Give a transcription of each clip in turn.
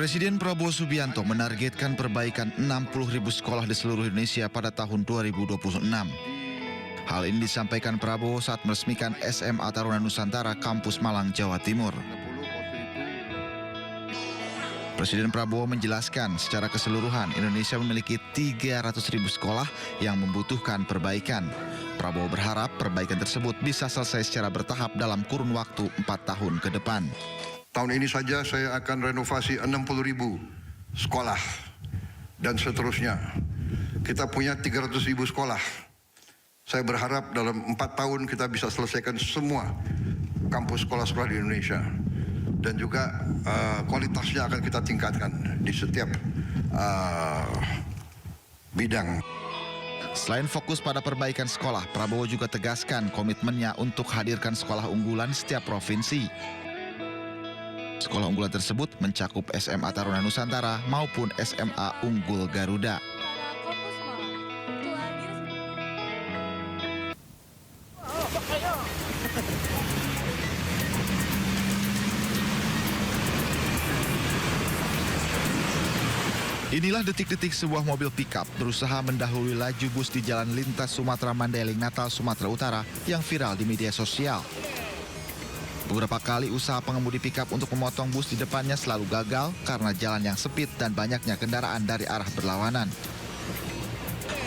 Presiden Prabowo Subianto menargetkan perbaikan 60.000 sekolah di seluruh Indonesia pada tahun 2026. Hal ini disampaikan Prabowo saat meresmikan SMA Taruna Nusantara Kampus Malang, Jawa Timur. Presiden Prabowo menjelaskan secara keseluruhan Indonesia memiliki 300.000 sekolah yang membutuhkan perbaikan. Prabowo berharap perbaikan tersebut bisa selesai secara bertahap dalam kurun waktu 4 tahun ke depan. Tahun ini saja saya akan renovasi 60.000 sekolah dan seterusnya. Kita punya 300.000 sekolah. Saya berharap dalam 4 tahun kita bisa selesaikan semua kampus sekolah-sekolah di Indonesia. Dan juga kualitasnya akan kita tingkatkan di setiap bidang. Selain fokus pada perbaikan sekolah, Prabowo juga tegaskan komitmennya untuk hadirkan sekolah unggulan setiap provinsi. Sekolah unggulan tersebut mencakup SMA Taruna Nusantara maupun SMA Unggul Garuda. Inilah detik-detik sebuah mobil pickup berusaha mendahului laju bus di jalan lintas Sumatera Mandailing Natal, Sumatera Utara yang viral di media sosial. Beberapa kali usaha pengemudi pickup untuk memotong bus di depannya selalu gagal karena jalan yang sempit dan banyaknya kendaraan dari arah berlawanan.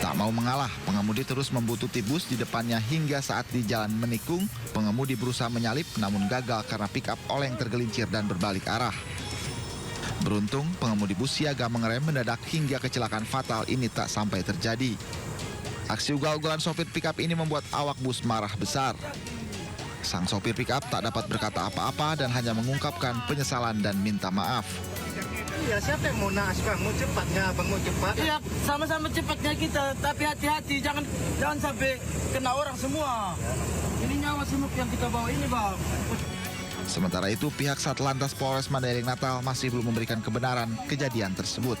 Tak mau mengalah, pengemudi terus membuntuti bus di depannya hingga saat di jalan menikung, pengemudi berusaha menyalip namun gagal karena pickup oleng tergelincir dan berbalik arah. Beruntung, pengemudi bus siaga mengerem mendadak hingga kecelakaan fatal ini tak sampai terjadi. Aksi ugal-ugalan sopir pickup ini membuat awak bus marah besar. Sang sopir pickup tak dapat berkata apa-apa dan hanya mengungkapkan penyesalan dan minta maaf. Iya, siapa yang mau naas, Bang? Mau cepatnya, Bang, mau cepat? Iya, sama-sama cepatnya kita, tapi hati-hati, jangan sampai kena orang semua. Ini nyawa semut yang kita bawa ini, Bang. Sementara itu, pihak Satlantas Polres Mandailing Natal masih belum memberikan kebenaran kejadian tersebut.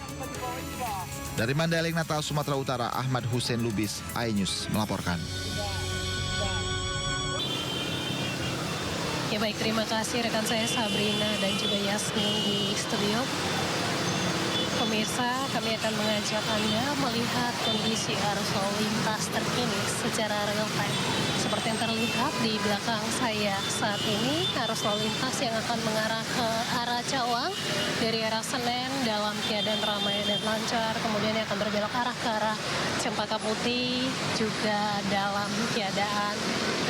Dari Mandailing Natal, Sumatera Utara, Ahmad Hussein Lubis, iNews melaporkan. Ya baik, terima kasih rekan saya Sabrina dan juga Yasmin di studio. Pemirsa, kami akan mengajak Anda melihat kondisi arus lalu lintas terkini secara real time. Seperti yang terlihat di belakang saya saat ini, arus lalu lintas yang akan mengarah ke arah Cawang dari arah Senen dalam keadaan ramai dan lancar, kemudian yang akan berbelok arah ke arah Cempaka Putih juga dalam keadaan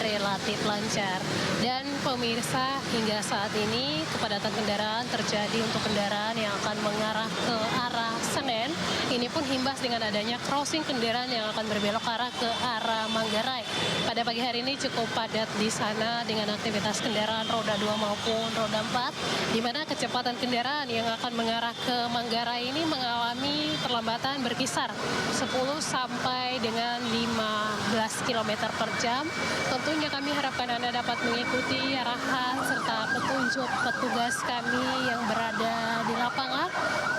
relatif lancar. Dan pemirsa, hingga saat ini kepadatan kendaraan terjadi untuk kendaraan yang akan mengarah ke arah Senen. Ini pun himbas dengan adanya crossing kendaraan yang akan berbelok arah ke arah Manggarai. Pada pagi hari ini cukup padat di sana dengan aktivitas kendaraan roda 2 maupun roda 4, di mana kecepatan kendaraan yang akan mengarah ke Manggarai ini mengalami perlambatan berkisar 10 sampai dengan 15 km per jam. Tentunya kami harapkan Anda dapat mengikuti arahan serta petunjuk petugas kami yang berada di lapangan.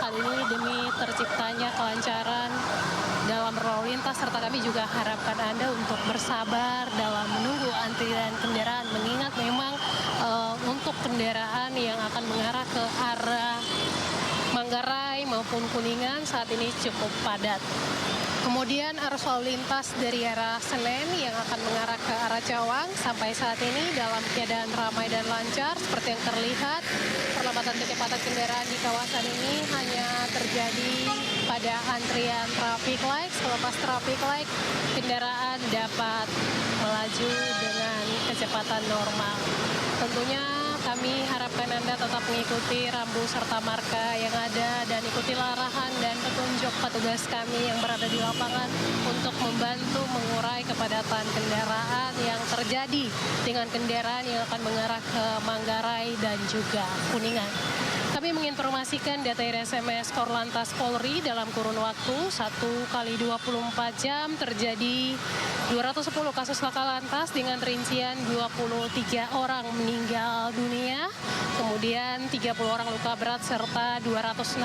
Hal ini demi terciptanya kelancaran dalam berlalu lintas, serta kami juga harapkan Anda untuk bersabar dalam menunggu antrian kendaraan, mengingat memang untuk kendaraan yang akan mengarah ke arah Manggarai maupun Kuningan saat ini cukup padat. Kemudian arus lalu lintas dari arah Senen yang akan mengarah ke arah Cawang sampai saat ini dalam keadaan ramai dan lancar. Seperti yang terlihat, perlambatan kecepatan kendaraan di kawasan ini hanya terjadi pada antrian traffic light. Selepas traffic light, kendaraan dapat melaju dengan kecepatan normal. Tentunya kami harapkan Anda tetap mengikuti rambu serta marka yang ada dan ikutilah arahan dan petunjuk petugas kami yang berada di lapangan untuk membantu mengurai kepadatan kendaraan yang terjadi dengan kendaraan yang akan mengarah ke Manggarai dan juga Kuningan. Kami menginformasikan data SMS Korlantas Polri dalam kurun waktu 1x24 jam terjadi 210 kasus laka lantas dengan rincian 23 orang meninggal dunia, kemudian 30 orang luka berat serta 269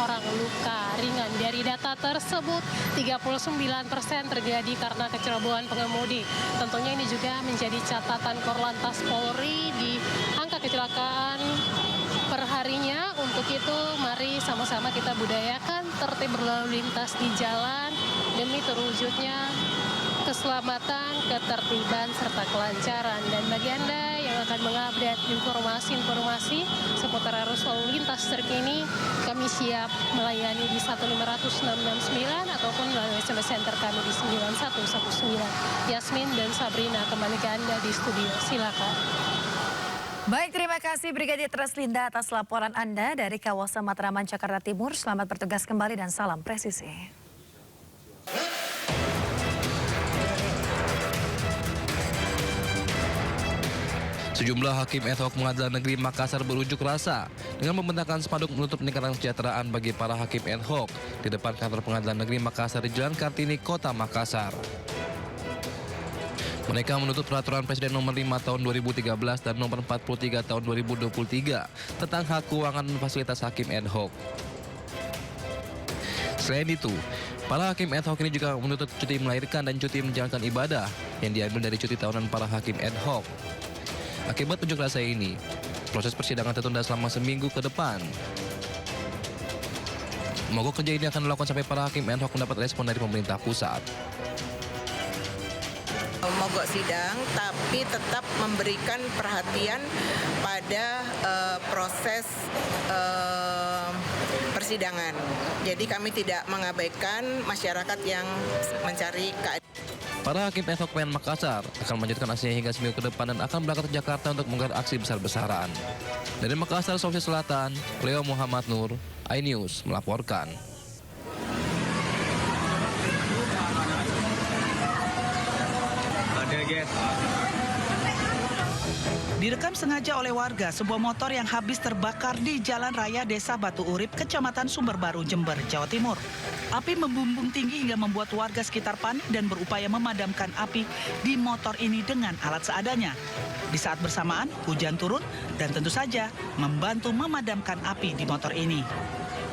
orang luka ringan. Dari data tersebut 39% terjadi karena kecerobohan pengemudi. Tentunya ini juga menjadi catatan Korlantas Polri di angka kecelakaan perharinya untuk Untuk itu, mari sama-sama kita budayakan tertib berlalu lintas di jalan demi terwujudnya keselamatan, ketertiban, serta kelancaran. Dan bagi Anda yang akan mengupdate informasi-informasi seputar arus lalu lintas terkini, kami siap melayani di 1500669 ataupun melalui SMS center kami di 9119. Yasmin dan Sabrina kembali ke Anda di studio. Silakan. Baik, terima kasih Brigadir Treslinda atas laporan Anda dari kawasan Matraman, Jakarta Timur. Selamat bertugas kembali dan salam presisi. Sejumlah hakim ad hoc Pengadilan Negeri Makassar berunjuk rasa dengan membentangkan spanduk menuntut peningkatan kesejahteraan bagi para hakim ad hoc di depan kantor Pengadilan Negeri Makassar di Jalan Kartini, Kota Makassar. Mereka menuntut peraturan Presiden nomor 5 tahun 2013 dan nomor 43 tahun 2023 tentang hak keuangan dan fasilitas hakim ad hoc. Selain itu, para hakim ad hoc ini juga menuntut cuti melahirkan dan cuti menjalankan ibadah yang diambil dari cuti tahunan para hakim ad hoc. Akibat unjuk rasa ini, proses persidangan tertunda selama seminggu ke depan. Mogok kerja ini akan dilakukan sampai para hakim ad hoc mendapat respon dari pemerintah pusat. Mogok sidang, tapi tetap memberikan perhatian pada proses persidangan. Jadi kami tidak mengabaikan masyarakat yang mencari keadilan. Para hakim ad hoc PN Makassar akan melanjutkan aksinya hingga seminggu ke depan dan akan berangkat ke Jakarta untuk menggelar aksi besar-besaran. Dari Makassar, Sulawesi Selatan, Leo Muhammad Nur, iNews melaporkan. Direkam sengaja oleh warga sebuah motor yang habis terbakar di Jalan Raya Desa Batu Urip, Kecamatan Sumberbaru, Jember, Jawa Timur. Api membumbung tinggi hingga membuat warga sekitar panik dan berupaya memadamkan api di motor ini dengan alat seadanya. Di saat bersamaan, hujan turun dan tentu saja membantu memadamkan api di motor ini.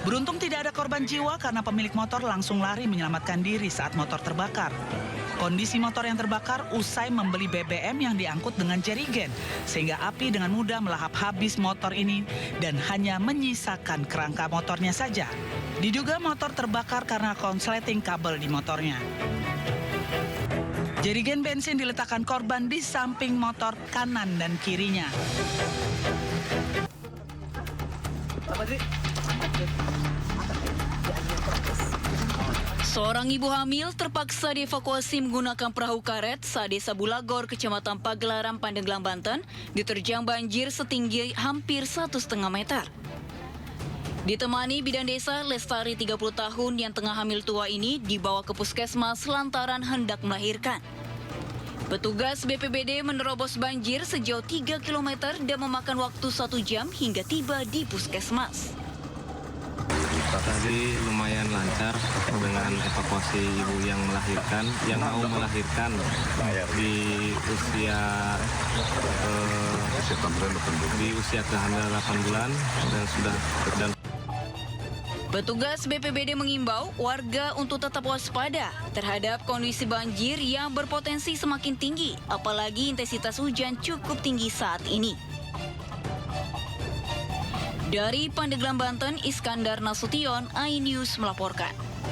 Beruntung tidak ada korban jiwa karena pemilik motor langsung lari menyelamatkan diri saat motor terbakar. Kondisi motor yang terbakar usai membeli BBM yang diangkut dengan jerigen, sehingga api dengan mudah melahap habis motor ini dan hanya menyisakan kerangka motornya saja. Diduga motor terbakar karena konsleting kabel di motornya. Jerigen bensin diletakkan korban di samping motor kanan dan kirinya. Seorang ibu hamil terpaksa dievakuasi menggunakan perahu karet saat Desa Bulagor, Kecamatan Pagelaran, Pandeglang, Banten, diterjang banjir setinggi hampir 1,5 meter. Ditemani bidan desa Lestari 30 tahun yang tengah hamil tua ini dibawa ke puskesmas lantaran hendak melahirkan. Petugas BPBD menerobos banjir sejauh 3 km dan memakan waktu 1 jam hingga tiba di puskesmas. Tadi lumayan lancar dengan evakuasi ibu yang melahirkan, yang mau melahirkan di usia kehamilan 8 bulan dan sudah Petugas BPBD mengimbau warga untuk tetap waspada terhadap kondisi banjir yang berpotensi semakin tinggi, apalagi intensitas hujan cukup tinggi saat ini. Dari Pandeglang, Banten, Iskandar Nasution, iNews melaporkan.